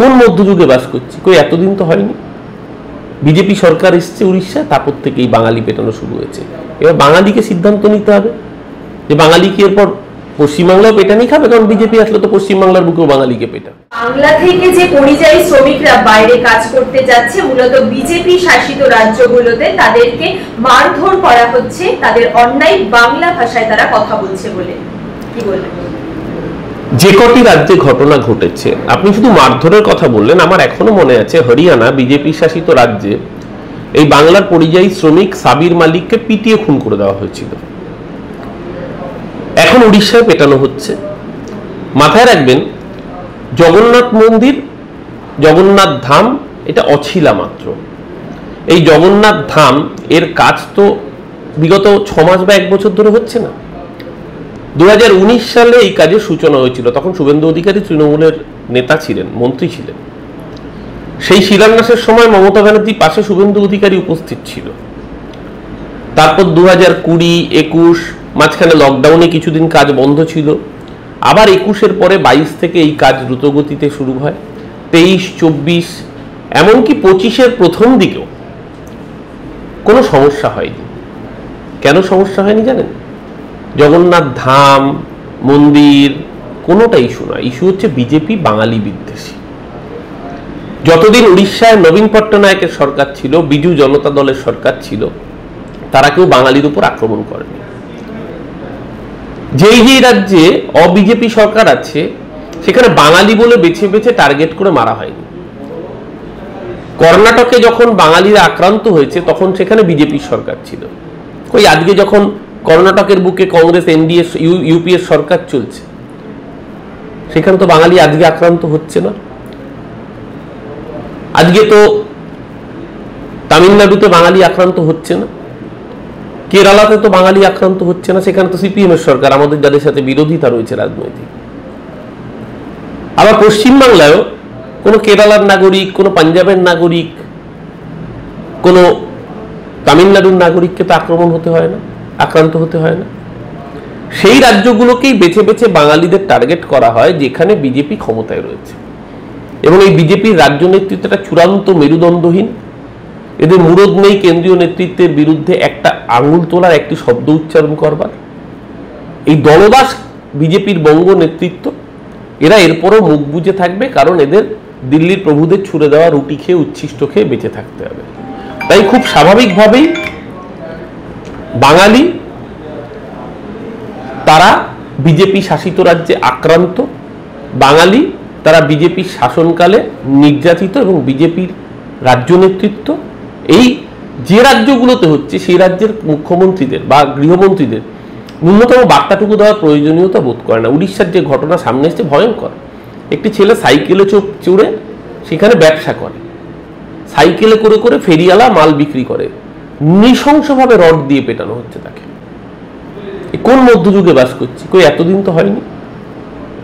কোন মধ্যযুগে বাস করছি? কই এতদিন তো হয়নি। বিজেপি সরকার এসছে উড়িষ্যা, তারপর থেকেই বাঙালি পেটানো শুরু হয়েছে। এবার বাঙালিকে সিদ্ধান্ত নিতে হবে যে বাঙালি কি এরপর পশ্চিমবাংলাও পেটানি খাবে, কারণ বিজেপি আসলে তো পশ্চিমবাংলার বুকেও বাঙালিকে পেটাবে। বাংলা থেকে যে পরিযায়ী শ্রমিকরা বাইরে কাজ করতে যাচ্ছে, মূলত বিজেপি শাসিত রাজ্যগুলোতে তাদেরকে মারধর করা হচ্ছে, তাদের অন্যায় বাংলা ভাষায় তারা কথা বলছে বলে, কি বলবেন? যে কটি রাজ্যে ঘটনা ঘটেছে, আপনি শুধু মারধরের কথা বললেন, আমার এখনো মনে আছে হরিয়ানা বিজেপি শাসিত রাজ্যে এই বাংলার পরিযায়ী শ্রমিক সাবির মালিককে পিটিয়ে খুন করে দেওয়া হয়েছিল। এখন উড়িষ্যায় পেটানো হচ্ছে। মাথায় রাখবেন, জগন্নাথ মন্দির, জগন্নাথ ধাম এটা অছিলা মাত্র। এই জগন্নাথ ধাম এর কাজ তো বিগত 6 মাস বা 1 বছর ধরে হচ্ছে না। 2019 সালে এই কাজের সূচনা হয়েছিল। তখন শুভেন্দু অধিকারী তৃণমূলের নেতা ছিলেন, মন্ত্রী ছিলেন। সেই শিলান্যাসের সময় মমতা ব্যানার্জির পাশে শুভেন্দু অধিকারী উপস্থিত ছিল। তারপর 2020, 21 মাঝখানে লকডাউনে কিছুদিন কাজ বন্ধ ছিল। আবার 21-এর পরে 22 থেকে এই কাজ দ্রুতগতিতে শুরু হয়। 23, 24 এমনকি 25-এর প্রথম দিকেও কোনো সমস্যা হয়নি। কেন সমস্যা হয়নি জানেন? জগন্নাথ ধাম, মন্দির কোনোটা ইস্যু নয়। ইস্যু হচ্ছে বিজেপি বাঙালি বিদ্বেষী। যতদিন উড়িষ্যায় নবীন পট্টনায়কের সরকার ছিল, বিজু জনতা দলের সরকার ছিল, তারা কেউ বাঙালির উপর আক্রমণ করেনি। যেই রাজ্যে অবিজেপি সরকার আছে সেখানে বাঙালি বলে বেছে বেছে টার্গেট করে মারা হয়নি। কর্ণাটকে যখন বাঙালিরা আক্রান্ত হয়েছে তখন সেখানে বিজেপির সরকার ছিল। কই আজকে যখন কর্ণাটকের বুকে কংগ্রেস, এনডিএ, ইউপিএর সরকার চলছে, সেখানে তো বাঙালি আজকে আক্রান্ত হচ্ছে না। আজকে তো তামিলনাড়ুতে বাঙালি আক্রান্ত হচ্ছে না, কেরালাতে তো বাঙালি আক্রান্ত হচ্ছে না, সেখানে তো সিপিএম এর সরকার, আমাদের যাদের সাথে বিরোধিতা রয়েছে রাজনৈতিক। আবার পশ্চিমবাংলায়ও কোনো কেরালার নাগরিক, কোনো পাঞ্জাবের নাগরিক, কোনো তামিলনাড়ুর নাগরিককে তো আক্রমণ হতে হয় না, আক্রান্ত হতে হয় না। সেই রাজ্যগুলোকেই বেছে বেছে বাঙালিদের টার্গেট করা হয় যেখানে বিজেপি ক্ষমতায় রয়েছে। এবং এই বিজেপির রাজ্য নেতৃত্বটা চূড়ান্ত মেরুদণ্ডহীন। এদের মুরদ নেই কেন্দ্রীয় নেতৃত্বের বিরুদ্ধে একটা আঙুল তোলার, একটি শব্দ উচ্চারণ করবার। এই দলদাস বিজেপির বঙ্গ নেতৃত্ব, এরা এরপরও মুখ বুজে থাকবে, কারণ এদের দিল্লির প্রভুদের ছুড়ে দেওয়া রুটি খেয়ে, উচ্ছিষ্ট খেয়ে বেঁচে থাকতে হবে। তাই খুব স্বাভাবিকভাবেই বাঙালি তারা বিজেপি শাসিত রাজ্যে আক্রান্ত, বাঙালি তারা বিজেপির শাসনকালে নির্যাতিত, এবং বিজেপির রাজ্য নেতৃত্ব এই যে রাজ্যগুলোতে হচ্ছে সেই রাজ্যের মুখ্যমন্ত্রীদের বা গৃহমন্ত্রীদের ন্যূনতম বার্তাটুকু দেওয়ার প্রয়োজনীয়তা বোধ করে না। উড়িষ্যার যে ঘটনা সামনে এসেছে ভয়ঙ্কর। একটি ছেলে সাইকেলে চড়ে সেখানে ব্যবসা করে, সাইকেলে করে করে ফেরিওয়ালা মাল বিক্রি করে, নৃশংসভাবে রড দিয়ে পেটানো হচ্ছে তাকে। কোন মধ্যযুগে বাস করছি? কই এতদিন তো হয়নি।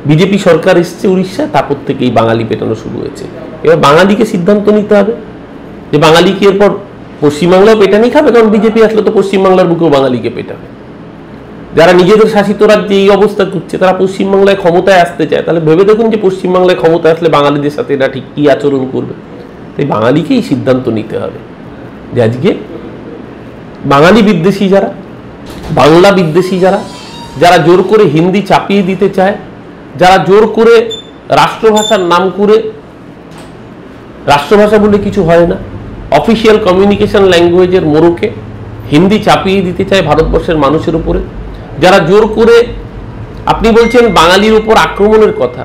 বিজেপি সরকার এসছে উড়িষ্যা, তারপর থেকেই বাঙালি পেটানো শুরু হয়েছে। এবার বাঙালিকে সিদ্ধান্ত নিতে হবে যে বাঙালি কি এরপর পশ্চিমবাংলাও পেটানি খাবে, কারণ বিজেপি আসলে তো পশ্চিমবাংলার বুকেও বাঙালিকে পেটাবে। যারা নিজেদের শাসিত রাজ্যে এই অবস্থা করছে তারা পশ্চিমবাংলায় ক্ষমতায় আসতে চায়, তাহলে ভেবে দেখুন যে পশ্চিমবাংলায় ক্ষমতায় আসলে বাঙালিদের সাথে এরা ঠিক কি আচরণ করবে। তাই বাঙালিকেই সিদ্ধান্ত নিতে হবে যে আজকে বাঙালি বিদ্বেষী যারা, বাংলা বিদ্বেষী যারা, যারা জোর করে হিন্দি চাপিয়ে দিতে চায়, যারা জোর করে রাষ্ট্রভাষার নাম করে, রাষ্ট্রভাষা বলে কিছু হয় না, অফিসিয়াল কমিউনিকেশন ল্যাঙ্গুয়েজের মোড়কে হিন্দি চাপিয়ে দিতে চায় ভারতবর্ষের মানুষের উপরে, যারা জোর করে, আপনি বলছেন বাঙালির উপর আক্রমণের কথা,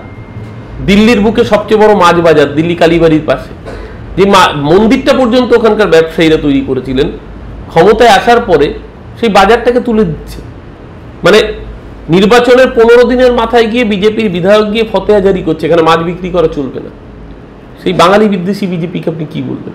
দিল্লির বুকে সবচেয়ে বড় মাছ বাজার দিল্লি কালীবাড়ির পাশে, যে মন্দিরটা পর্যন্ত ওখানকার ব্যবসায়ীরা তৈরি করেছিলেন, ক্ষমতায় আসার পরে সেই বাজারটাকে তুলে দিচ্ছে। মানে নির্বাচনের 15 দিনের মাথায় গিয়ে বিজেপির বিধায়ক গিয়ে ফতোয়া জারি করছে এখানে মাছ বিক্রি করা চলবে না। সেই বাঙালি বিদ্বেষী বিজেপিকে আপনি কি বলবেন?